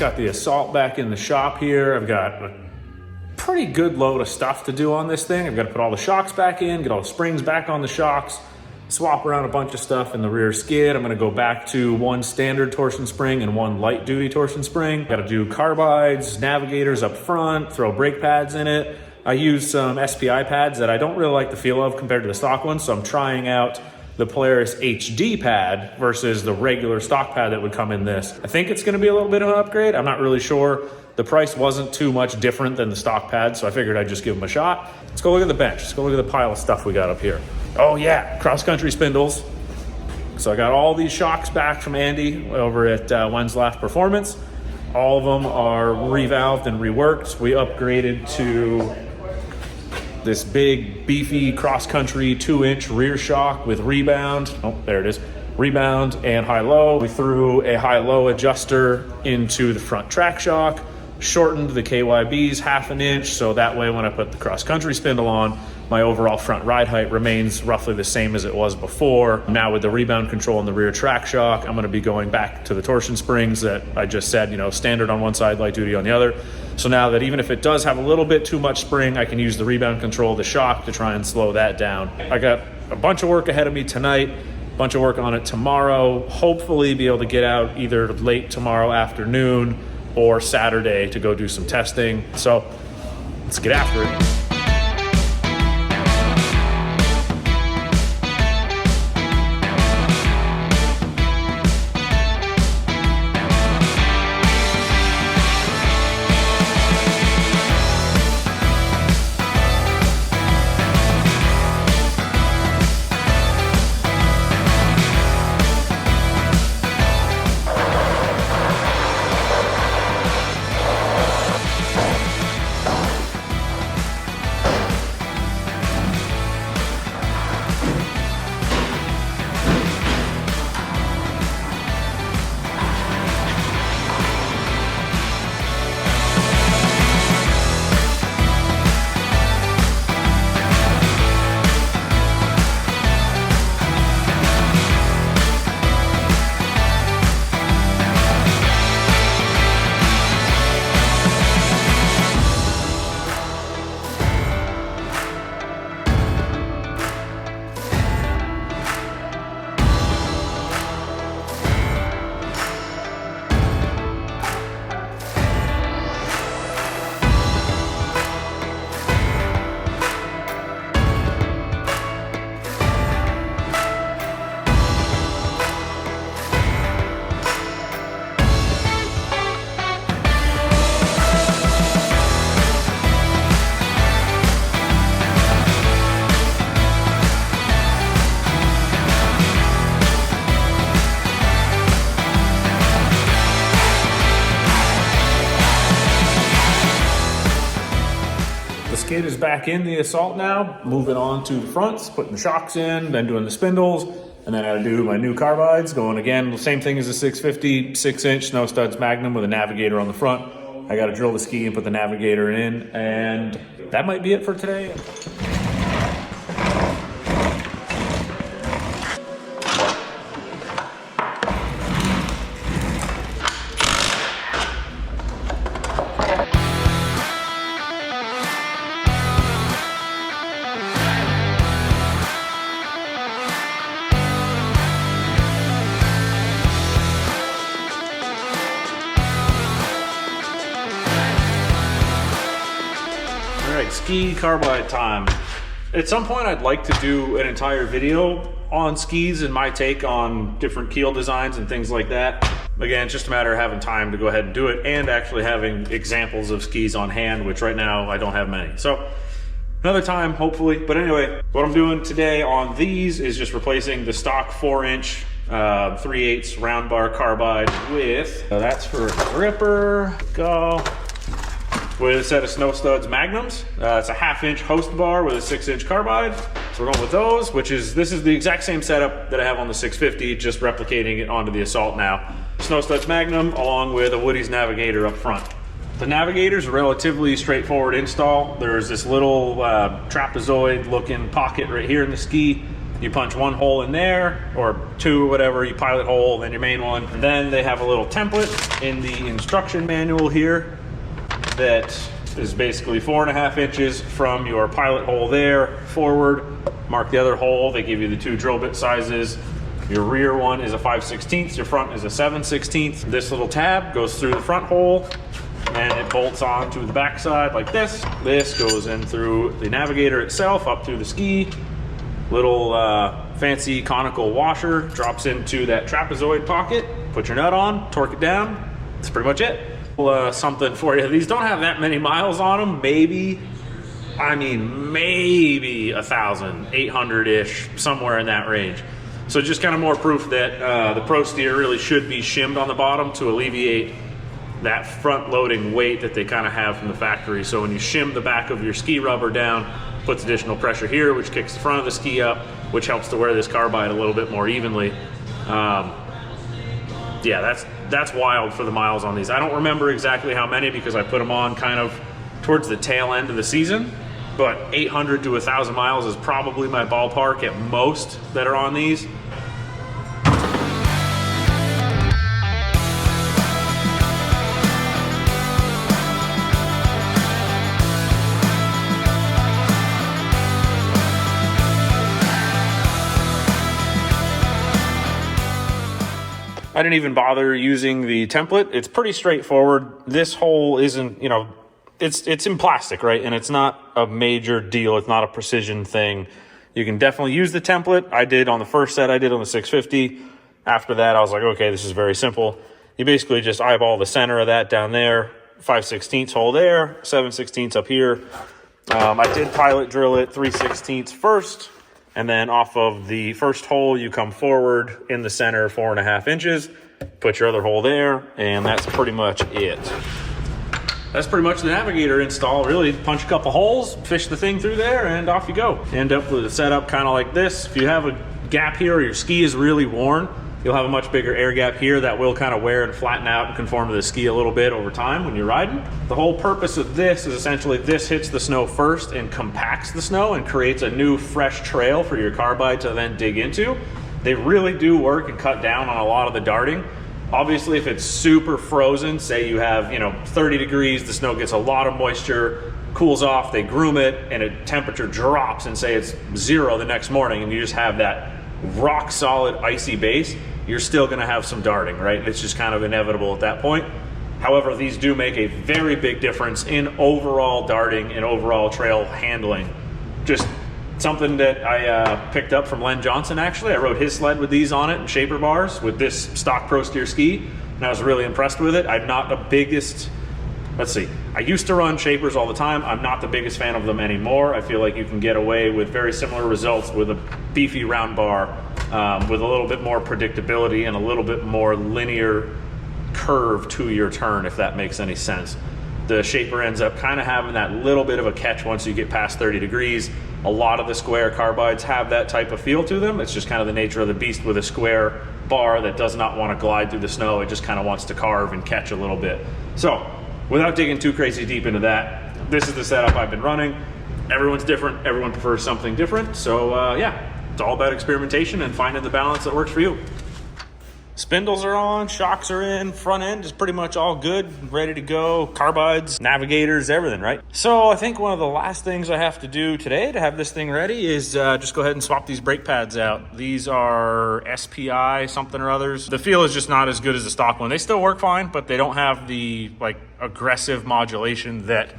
got the Assault back in the shop here. I've got a pretty good load of stuff to do on this thing. I've got to put all the shocks back in, get all the springs back on the shocks, swap around a bunch of stuff in the rear skid. I'm gonna go back to one standard torsion spring and one light duty torsion spring. Got to do carbides, navigators up front, throw brake pads in it. I use some SPI pads that I don't really like the feel of compared to the stock ones, so I'm trying out the Polaris HD pad versus the regular stock pad that would come in this. I think it's gonna be a little bit of an upgrade. I'm not really sure. The price wasn't too much different than the stock pad, so I figured I'd just give them a shot. Let's go look at the bench. Let's go look at the pile of stuff we got up here. Oh yeah, cross-country spindles. So I got all these shocks back from Andy over at Wenzlaff Performance. All of them are revalved and reworked. We upgraded to this big, beefy cross-country 2-inch rear shock with rebound. Oh, there it is. Rebound and high-low. We threw a high-low adjuster into the front track shock, shortened the KYBs 1/2 inch, so that way when I put the cross-country spindle on, my overall front ride height remains roughly the same as it was before. Now with the rebound control in the rear track shock, I'm gonna be going back to the torsion springs that I just said, you know, standard on one side, light duty on the other. So now that even if it does have a little bit too much spring, I can use the rebound control of the shock to try and slow that down. I got a bunch of work ahead of me tonight, a bunch of work on it tomorrow. Hopefully be able to get out either late tomorrow afternoon or Saturday to go do some testing. So let's get after it. Skid is back in the Assault now, moving on to the fronts, putting the shocks in, then doing the spindles, and then I gotta do my new carbides, going again, the same thing as the 650, 6-inch snow studs Magnum with a Navigator on the front. I gotta drill the ski and put the Navigator in, and that might be it for today. Ski carbide time. At some point I'd like to do an entire video on skis and my take on different keel designs and things like that. Again, it's just a matter of having time to go ahead and do it and actually having examples of skis on hand, which right now I don't have many. So another time, hopefully. But anyway, what I'm doing today on these is just replacing the stock 4-inch 3/8 round bar carbide with, that's for a gripper, go. With a set of snow studs Magnums. It's a 1/2-inch host bar with a 6-inch carbide. So we're going with those, this is the exact same setup that I have on the 650, just replicating it onto the Assault now. Snow studs Magnum along with a Woody's Navigator up front. The Navigator's a relatively straightforward install. There's this little trapezoid looking pocket right here in the ski. You punch one hole in there, or two, whatever, you pilot hole, then your main one. And then they have a little template in the instruction manual here that is basically 4.5 inches from your pilot hole there forward. Mark the other hole. They give you the 2 drill bit sizes. Your rear one is a 5/16, your front is a 7/16. This little tab goes through the front hole and it bolts onto the back side like this. This goes in through the Navigator itself, up through the ski. Little fancy conical washer drops into that trapezoid pocket. Put your nut on, torque it down. That's pretty much it. Something for you. These don't have that many miles on them. Maybe 1,000, 800-ish, somewhere in that range. So just kind of more proof that the ProSteer really should be shimmed on the bottom to alleviate that front loading weight that they kind of have from the factory. So when you shim the back of your ski rubber down, puts additional pressure here, which kicks the front of the ski up, which helps to wear this carbide a little bit more evenly. Yeah, that's wild for the miles on these. I don't remember exactly how many because I put them on kind of towards the tail end of the season, but 800 to 1,000 miles is probably my ballpark at most that are on these. I didn't even bother using the template. It's pretty straightforward. This hole isn't, you know, it's in plastic, right? And it's not a major deal. It's not a precision thing. You can definitely use the template. I did on the first set, I did on the 650. After that, I was like, okay, this is very simple. You basically just eyeball the center of that down there, 5/16 hole there, 7/16 up here. I did pilot drill it 3/16 first. And then off of the first hole, you come forward in the center 4.5 inches, put your other hole there, and that's pretty much it. That's pretty much the Navigator install, really. Punch a couple holes, fish the thing through there, and off you go. End up with a setup kind of like this. If you have a gap here or your ski is really worn, you'll have a much bigger air gap here that will kind of wear and flatten out and conform to the ski a little bit over time when you're riding. The whole purpose of this is essentially this hits the snow first and compacts the snow and creates a new fresh trail for your carbide to then dig into. They really do work and cut down on a lot of the darting. Obviously, if it's super frozen, say you have 30 degrees, the snow gets a lot of moisture, cools off, they groom it, and a temperature drops and say it's 0 the next morning, and you just have that rock solid icy base, you're still going to have some darting, right? It's just kind of inevitable at that point. However, these do make a very big difference in overall darting and overall trail handling. Just something that I picked up from Len Johnson, actually. I rode his sled with these on it and shaper bars with this stock ProSteer ski, and I was really impressed with it. I'm not the biggest, I used to run shapers all the time. I'm not the biggest fan of them anymore. I feel like you can get away with very similar results with a beefy round bar with a little bit more predictability and a little bit more linear curve to your turn, if that makes any sense. The shaper ends up kind of having that little bit of a catch once you get past 30 degrees. A lot of the square carbides have that type of feel to them. It's just kind of the nature of the beast with a square bar that does not want to glide through the snow. It just kind of wants to carve and catch a little bit. So, without digging too crazy deep into that, this is the setup I've been running. Everyone's different. Everyone prefers something different. So yeah, it's all about experimentation and finding the balance that works for you. Spindles are on, shocks are in, front end is pretty much all good, ready to go. Carbides, Navigators, everything, right? So I think one of the last things I have to do today to have this thing ready is just go ahead and swap these brake pads out. These are SPI something or others. The feel is just not as good as the stock one. They still work fine, but they don't have the aggressive modulation that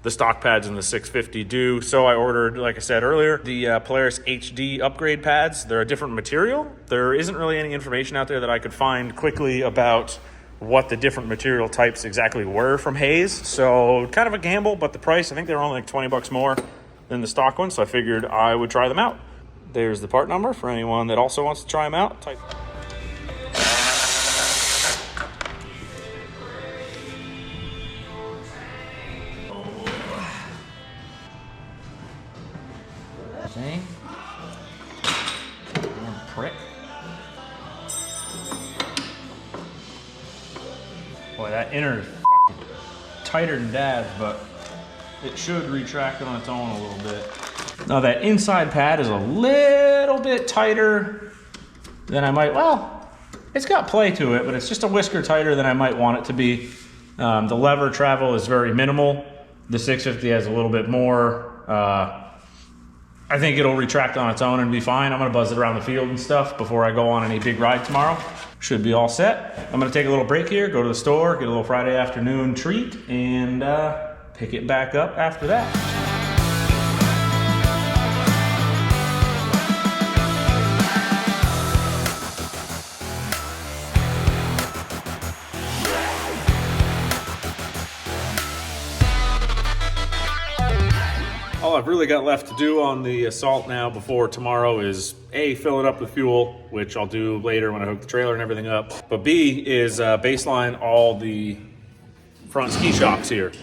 the stock pads in the 650 do. So I ordered, like I said earlier, the Polaris HD upgrade pads. They're a different material. There isn't really any information out there that I could find quickly about what the different material types exactly were from Hayes. So kind of a gamble, but the price, I think they were only like 20 bucks more than the stock one. So I figured I would try them out. There's the part number for anyone that also wants to try them out. Thing. Prick. Boy, that inner is tighter than Dad's, but it should retract on its own a little bit. Now that inside pad is a little bit tighter than I might, well, it's got play to it, but it's just a whisker tighter than I might want it to be. The lever travel is very minimal. The 650 has a little bit more. I think it'll retract on its own and be fine. I'm gonna buzz it around the field and stuff before I go on any big ride tomorrow. Should be all set. I'm gonna take a little break here, go to the store, get a little Friday afternoon treat, and pick it back up after that. All I've really got left to do on the Assault now before tomorrow is A, fill it up with fuel, which I'll do later when I hook the trailer and everything up. But B is baseline all the front ski shocks here.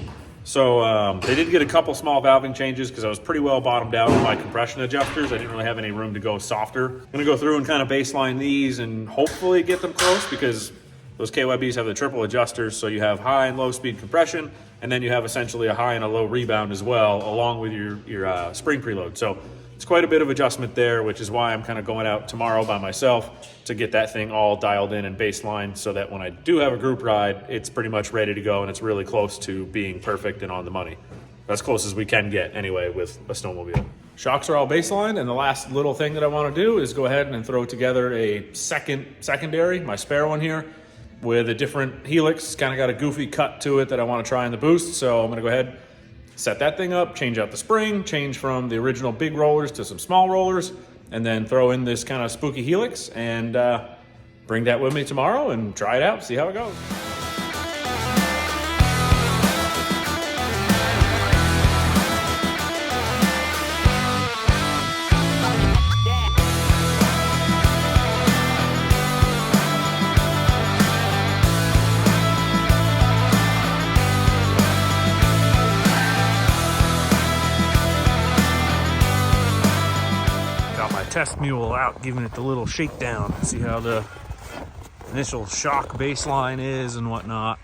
So they did get a couple small valving changes because I was pretty well bottomed out on my compression adjusters. I didn't really have any room to go softer. I'm gonna go through and kind of baseline these and hopefully get them close, because those KYBs have the triple adjusters, so you have high and low speed compression, and then you have essentially a high and a low rebound as well, along with your spring preload. So it's quite a bit of adjustment there, which is why I'm kind of going out tomorrow by myself to get that thing all dialed in and baseline, so that when I do have a group ride, it's pretty much ready to go and it's really close to being perfect and on the money. As close as we can get anyway with a snowmobile. Shocks are all baseline, and the last little thing that I want to do is go ahead and throw together a secondary, my spare one here, with a different helix. It's kind of got a goofy cut to it that I want to try in the boost. So I'm gonna go ahead, set that thing up, change out the spring, change from the original big rollers to some small rollers, and then throw in this kind of spooky helix and bring that with me tomorrow and try it out, see how it goes. Test mule out, giving it the little shakedown, see how the initial shock baseline is and whatnot.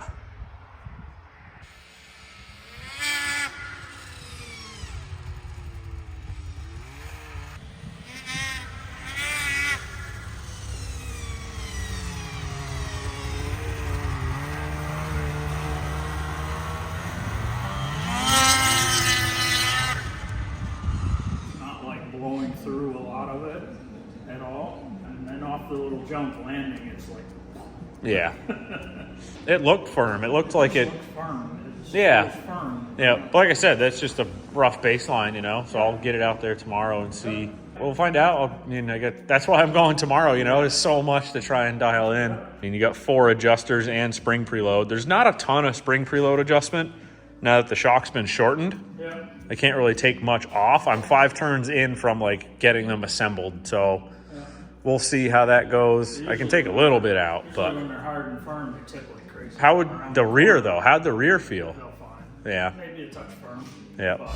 Through a lot of it at all, and then off the little jump landing, it's like, yeah. It looked firm. It looked like it. Firm. It's Firm. Yeah. But like I said, that's just a rough baseline, you know. So I'll get it out there tomorrow and see. We'll find out. I mean, that's why I'm going tomorrow. You know, there's so much to try and dial in. I mean, you got 4 adjusters and spring preload. There's not a ton of spring preload adjustment now that the shock's been shortened. Yeah. I can't really take much off. I'm 5 turns in from like getting them assembled, so we'll see how that goes. I can take a little bit out, but when they're hard and firm, they tip like crazy. How would the rear though? How'd the rear feel? Feel fine. Yeah. Maybe a touch firm. Yeah. But